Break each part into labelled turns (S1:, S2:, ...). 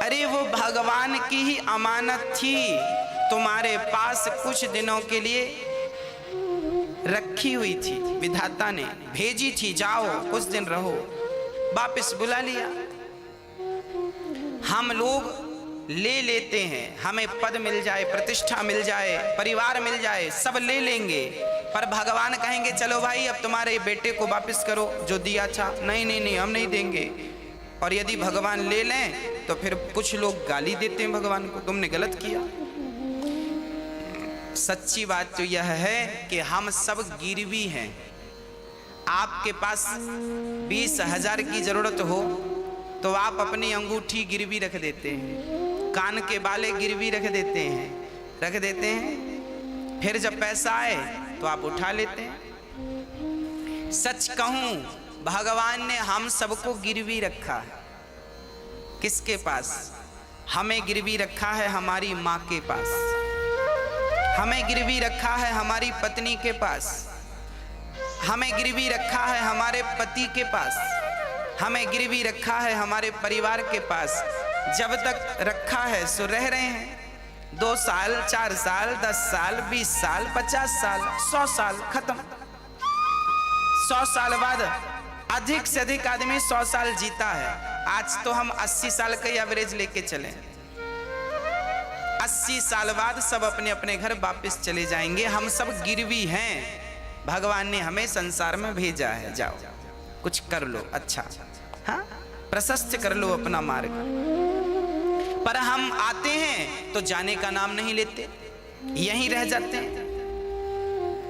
S1: अरे वो भगवान की ही अमानत थी, तुम्हारे पास कुछ दिनों के लिए रखी हुई थी, विधाता ने भेजी थी, जाओ कुछ दिन रहो, वापस बुला लिया। हम लोग ले लेते हैं, हमें पद मिल जाए, प्रतिष्ठा मिल जाए, परिवार मिल जाए, सब ले लेंगे, पर भगवान कहेंगे चलो भाई अब तुम्हारे बेटे को वापस करो जो दिया था। नहीं नहीं नहीं, हम नहीं देंगे। और यदि भगवान ले लें तो फिर कुछ लोग गाली देते हैं भगवान को, तुमने गलत किया। सच्ची बात तो यह है कि हम सब गिरवी हैं। आपके पास 20,000 की जरूरत हो तो आप अपनी अंगूठी गिरवी रख देते हैं, कान के बाले गिरवी रख देते हैं, फिर जब पैसा आए तो आप उठा लेते हैं। सच कहूं, भगवान ने हम सबको गिरवी रखा है। किसके पास? हमें गिरवी रखा है हमारी माँ के पास, हमें गिरवी रखा है हमारी पत्नी के पास, हमें गिरवी रखा है हमारे पति के पास, हमें गिरवी रखा है हमारे परिवार के पास। जब तक रखा है सो रह रहे हैं। 2 साल, 4 साल, 10 साल, 20 साल, 50 साल, 100 साल, खत्म। 100 साल बाद अधिक से अधिक आदमी 100 साल जीता है। आज तो हम 80 साल का एवरेज लेके चले। 80 साल बाद सब अपने अपने घर वापस चले जाएंगे। हम सब गिरवी हैं। भगवान ने हमें संसार में भेजा है, जाओ कुछ कर लो, अच्छा, हाँ, प्रशस्त कर लो अपना मार्ग। पर हम आते हैं तो जाने का नाम नहीं लेते, यहीं रह जाते हैं।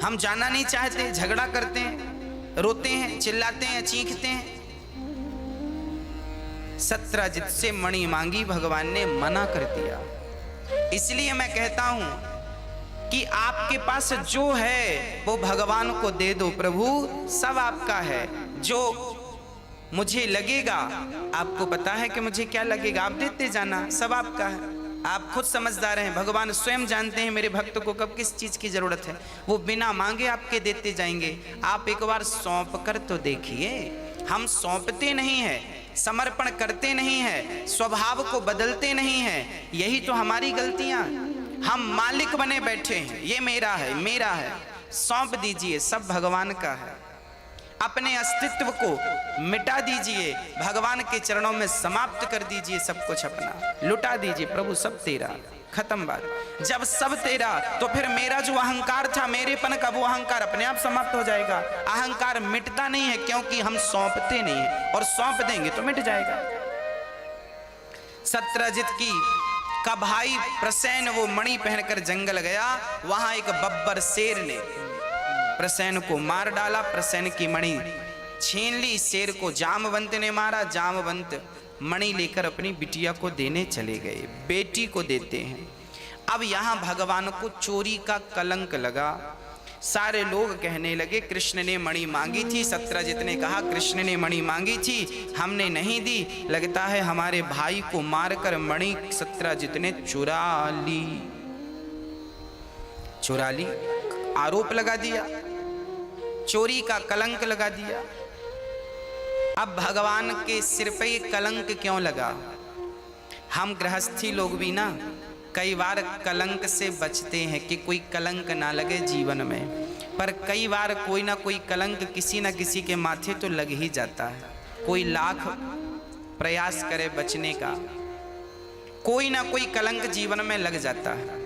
S1: हम जाना नहीं चाहते, झगड़ा करते हैं, रोते हैं, चिल्लाते हैं, चीखते हैं। सत्रजित से मणि मांगी, भगवान ने मना कर दिया। इसलिए मैं कहता हूं कि आपके पास जो है वो भगवान को दे दो। प्रभु सब आपका है। जो मुझे लगेगा, आपको पता है कि मुझे क्या लगेगा, आप देते जाना, सब आपका है। आप खुद समझदार हैं, भगवान स्वयं जानते हैं मेरे भक्त को कब किस चीज की जरूरत है। वो बिना मांगे आपके देते जाएंगे। आप एक बार सौंप कर तो देखिए। हम सौंपते नहीं है, समर्पण करते नहीं है, स्वभाव को बदलते नहीं है। यही तो हमारी गलतियां। हम मालिक बने बैठे हैं, ये मेरा है, मेरा है। सौंप दीजिए, सब भगवान का है। अपने अस्तित्व को मिटा दीजिए, भगवान के चरणों में समाप्त कर दीजिए। सब कुछ अपना लुटा दीजिए। प्रभु सब तेरा, खत्म बात। जब सब तेरा तो फिर मेरा जो अहंकार था, मेरेपन का, वो अहंकार अपने आप समाप्त हो जाएगा। अहंकार मिटता नहीं है क्योंकि हम सौंपते नहीं है, और सौंप देंगे तो मिट जाएगा। सत्रजित का भाई प्रसेन वो मणि पहनकर जंगल गया। वहां एक बब्बर शेर ने प्रसेन को मार डाला। प्रसेन की मणि छीन ली। शेर को जामवंत ने मारा। जामवंत मणि लेकर अपनी बिटिया को देने चले गए। बेटी को देते हैं। अब यहां भगवान को चोरी का कलंक लगा। सारे लोग कहने लगे कृष्ण ने मणि मांगी थी। सत्रजित ने कहा कृष्ण ने मणि मांगी थी, हमने नहीं दी। लगता है हमारे भाई को मारकर मणि सत्रजित ने चुरा ली। चुरा ली, आरोप लगा दिया, चोरी का कलंक लगा दिया। अब भगवान के सिर पे ये कलंक क्यों लगा? हम गृहस्थी लोग भी ना कई बार कलंक से बचते हैं कि कोई कलंक ना लगे जीवन में, पर कई बार कोई ना कोई कलंक किसी ना किसी के माथे तो लग ही जाता है। कोई लाख प्रयास करे बचने का, कोई ना कोई कलंक जीवन में लग जाता है।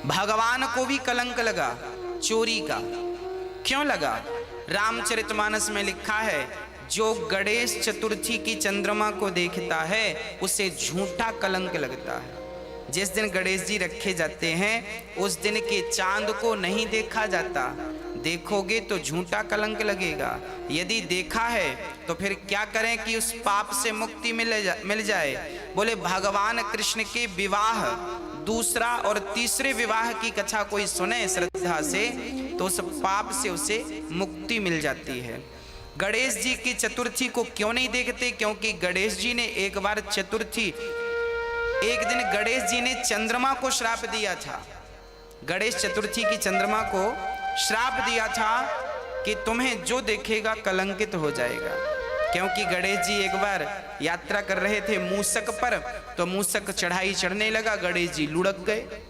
S1: भगवान को भी कलंक लगा चोरी का। क्यों लगा? रामचरितमानस में लिखा है, जो गणेश चतुर्थी की चंद्रमा को देखता है उसे झूठा कलंक लगता है। जिस दिन गणेश जी रखे जाते हैं उस दिन के चांद को नहीं देखा जाता। देखोगे तो झूठा कलंक लगेगा। यदि देखा है तो फिर क्या करें कि उस पाप से मुक्ति मिल जाए? बोले भगवान कृष्ण के विवाह, दूसरा और तीसरे विवाह की कथा कोई सुने श्रद्धा से तो उस पाप से उसे मुक्ति मिल जाती है। गणेश जी की चतुर्थी को क्यों नहीं देखते? क्योंकि गणेश जी ने एक बार चतुर्थी, एक दिन गणेश जी ने चंद्रमा को श्राप दिया था। गणेश चतुर्थी की चंद्रमा को श्राप दिया था कि तुम्हें जो देखेगा कलंकित हो जाएगा। क्योंकि गणेश जी एक बार यात्रा कर रहे थे मूसक पर, तो मूसक चढ़ाई चढ़ने लगा, गणेश जी लुढ़क गए।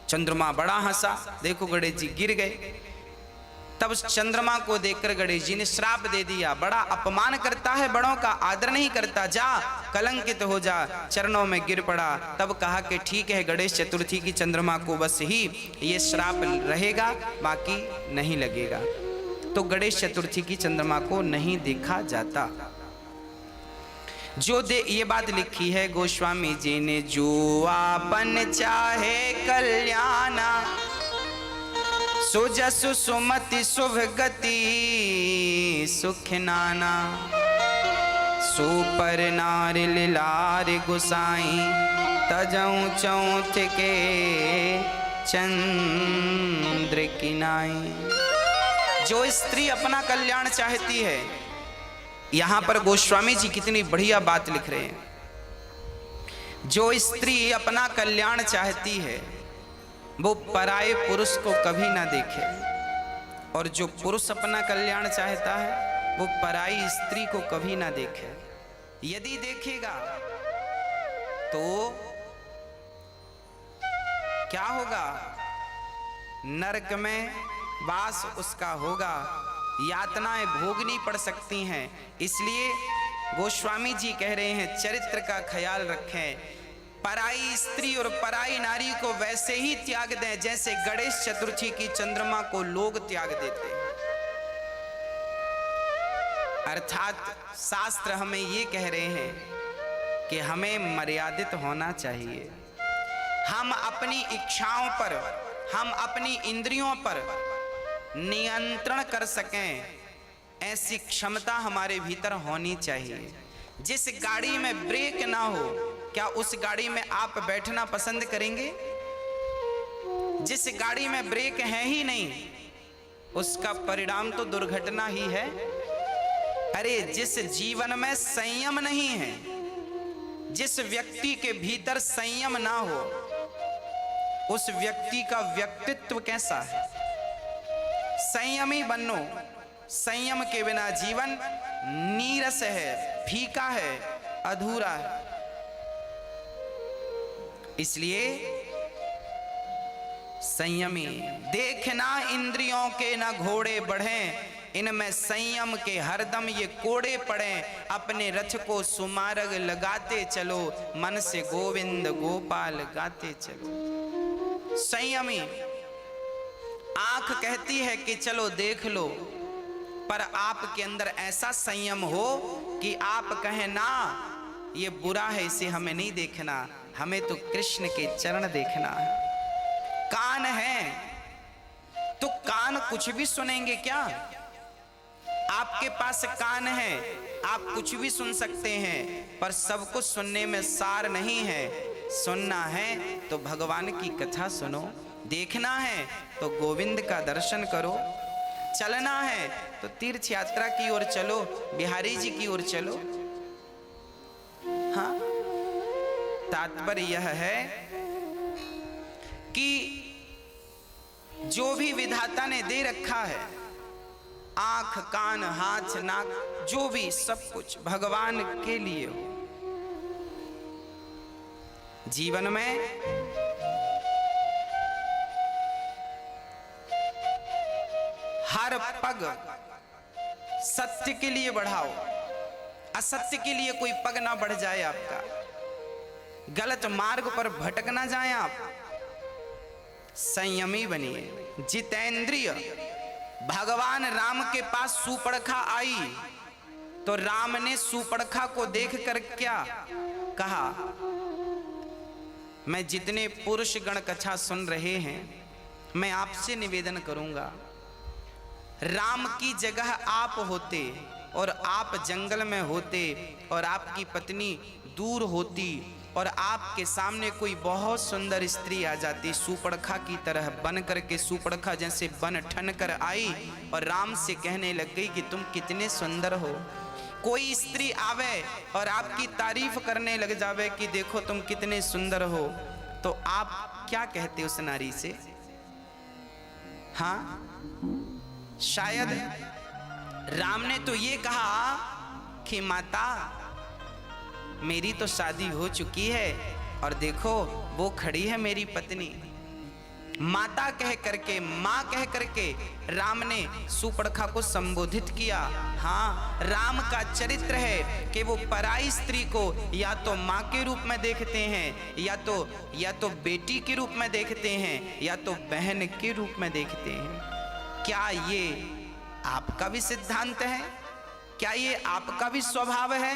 S1: चंद्रमा बड़ा हंसा, देखो गणेश जी गिर गए। तब उस चंद्रमा को देखकर गणेश जी ने श्राप दे दिया, बड़ा अपमान करता है, बड़ों का आदर नहीं करता, जा कलंकित हो जा। चरणों में गिर पड़ा। तब कहा कि ठीक है, गणेश चतुर्थी की चंद्रमा को बस ही ये श्राप रहेगा, बाकी नहीं लगेगा। तो गणेश चतुर्थी की चंद्रमा को नहीं देखा जाता। ये बात लिखी है गोस्वामी जी ने, जो आपन चाहे कल्याणा, सुजसु सुमति शुभ गति सुख नाना, सुपर नार लार गुसाई, तजऊ चौथ के चंद्र की नाई। जो स्त्री अपना कल्याण चाहती है, यहां पर गोस्वामी जी कितनी बढ़िया बात लिख रहे हैं। जो स्त्री अपना कल्याण चाहती है वो पराये पुरुष को कभी ना देखे, और जो पुरुष अपना कल्याण चाहता है वो पराई स्त्री को कभी ना देखे। यदि देखेगा तो क्या होगा? नरक में वास उसका होगा, यातनाएं भोगनी पड़ सकती हैं। इसलिए गोस्वामी जी कह रहे हैं चरित्र का ख्याल रखें, पराई स्त्री और पराई नारी को वैसे ही त्याग दें जैसे गणेश चतुर्थी की चंद्रमा को लोग त्याग देते हैं। अर्थात शास्त्र हमें ये कह रहे हैं कि हमें मर्यादित होना चाहिए। हम अपनी इच्छाओं पर, हम अपनी इंद्रियों पर नियंत्रण कर सकें, ऐसी क्षमता हमारे भीतर होनी चाहिए। जिस गाड़ी में ब्रेक ना हो, क्या उस गाड़ी में आप बैठना पसंद करेंगे? जिस गाड़ी में ब्रेक है ही नहीं, उसका परिणाम तो दुर्घटना ही है। अरे जिस जीवन में संयम नहीं है, जिस व्यक्ति के भीतर संयम ना हो, उस व्यक्ति का व्यक्तित्व कैसा है? संयमी बनो, संयम के बिना जीवन नीरस है, फीका है, अधूरा है। इसलिए संयमी, देखना इंद्रियों के न घोड़े बढ़ें, इनमें संयम के हरदम ये कोड़े पड़े। अपने रथ को सुमार्ग लगाते चलो, मन से गोविंद गोपाल गाते चलो। संयमी आंख कहती है कि चलो देख लो, पर आपके अंदर ऐसा संयम हो कि आप कहें ना ये बुरा है, इसे हमें नहीं देखना, हमें तो कृष्ण के चरण देखना है। कान है तो कान कुछ भी सुनेंगे क्या? आपके पास कान है, आप कुछ भी सुन सकते हैं, पर सब कुछ सुनने में सार नहीं है। सुनना है तो भगवान की कथा सुनो, देखना है तो गोविंद का दर्शन करो, चलना है तो तीर्थ यात्रा की ओर चलो, बिहारी जी की ओर चलो। हाँ, तात्पर्य यह है कि जो भी विधाता ने दे रखा है, आंख, कान, हाथ, नाक, जो भी सब कुछ भगवान के लिए हो। जीवन में हर पग सत्य के लिए बढ़ाओ, असत्य के लिए कोई पग ना बढ़ जाए आपका, गलत मार्ग पर भटक ना जाए आप। संयमी बनिए, जितेंद्रिय। भगवान राम के पास सूपड़खा आई तो राम ने सूपड़खा को देखकर क्या कहा? मैं जितने पुरुष गण कथा सुन रहे हैं, मैं आपसे निवेदन करूंगा, राम की जगह आप होते और आप जंगल में होते और आपकी पत्नी दूर होती और आपके सामने कोई बहुत सुंदर स्त्री आ जाती, सूपड़खा की तरह बन करके, सूपड़खा जैसे बन ठन कर आई और राम से कहने लग गई कि तुम कितने सुंदर हो। कोई स्त्री आवे और आपकी तारीफ करने लग जावे कि देखो तुम कितने सुंदर हो, तो आप क्या कहते उस नारी से? हाँ, शायद राम ने तो ये कहा कि माता मेरी तो शादी हो चुकी है और देखो वो खड़ी है मेरी पत्नी। माता कह करके, माँ कह करके राम ने सूर्पणखा को संबोधित किया। हाँ, राम का चरित्र है कि वो पराई स्त्री को या तो माँ के रूप में देखते हैं, या तो बेटी के रूप में देखते हैं, या तो बहन के रूप में देखते हैं। क्या ये आपका भी सिद्धांत है? क्या ये आपका भी स्वभाव है?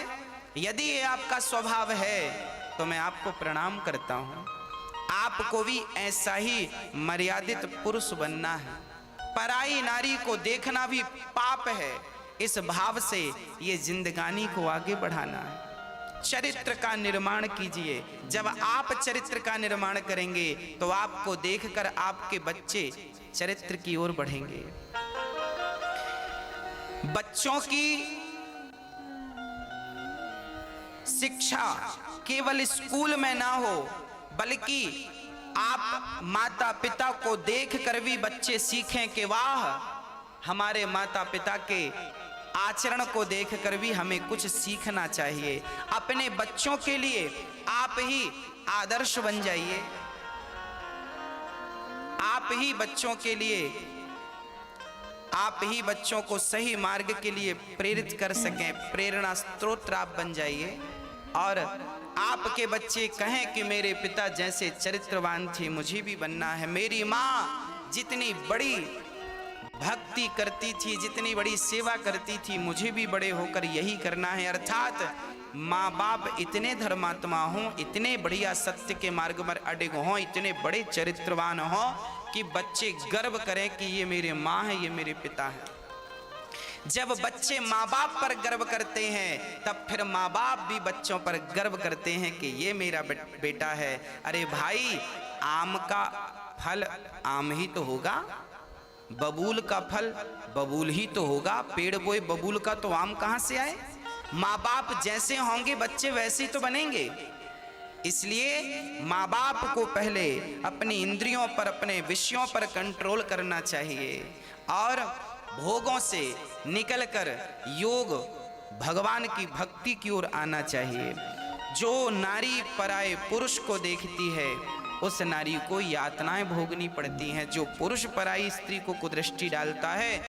S1: यदि ये आपका स्वभाव है तो मैं आपको प्रणाम करता हूँ। आपको भी ऐसा ही मर्यादित पुरुष बनना है। पराई नारी को देखना भी पाप है। इस भाव से ये जिंदगानी को आगे बढ़ाना है। चरित्र का निर्माण कीजिए। जब आप चरित्र का निर्माण करेंगे तो आपको देखकर आपके बच्चे चरित्र की ओर बढ़ेंगे। बच्चों की शिक्षा केवल स्कूल में ना हो, बल्कि आप माता पिता को देख कर भी बच्चे सीखें कि वाह, हमारे माता पिता के आचरण को देख कर भी हमें कुछ सीखना चाहिए। अपने बच्चों के लिए आप ही आदर्श बन जाइए। आप ही बच्चों के लिए, आप ही बच्चों को सही मार्ग के लिए प्रेरित कर सकें। प्रेरणा स्रोत आप बन जाइए और आपके बच्चे कहें कि मेरे पिता जैसे चरित्रवान थे, मुझे भी बनना है। मेरी माँ जितनी बड़ी भक्ति करती थी, जितनी बड़ी सेवा करती थी, मुझे भी बड़े होकर यही करना है। अर्थात माँ बाप इतने धर्मात्मा हों, इतने बढ़िया सत्य के मार्ग पर अडिग हों, इतने बड़े चरित्रवान हों कि बच्चे गर्व करें कि ये मेरे माँ है, ये मेरे पिता है। जब बच्चे माँ बाप पर गर्व करते हैं तब फिर माँ बाप भी बच्चों पर गर्व करते हैं कि ये मेरा बेटा है। अरे भाई, आम का फल आम ही तो होगा, बबूल का फल बबूल ही तो होगा। पेड़ बोए बबूल का तो आम कहाँ से आए? माँ बाप जैसे होंगे बच्चे वैसे ही तो बनेंगे। इसलिए माँ बाप को पहले अपनी इंद्रियों पर, अपने विषयों पर कंट्रोल करना चाहिए और भोगों से निकलकर योग भगवान की भक्ति की ओर आना चाहिए। जो नारी पराये पुरुष को देखती है उस नारी को यातनाएं भोगनी पड़ती हैं। जो पुरुष पराई स्त्री को कुदृष्टि डालता है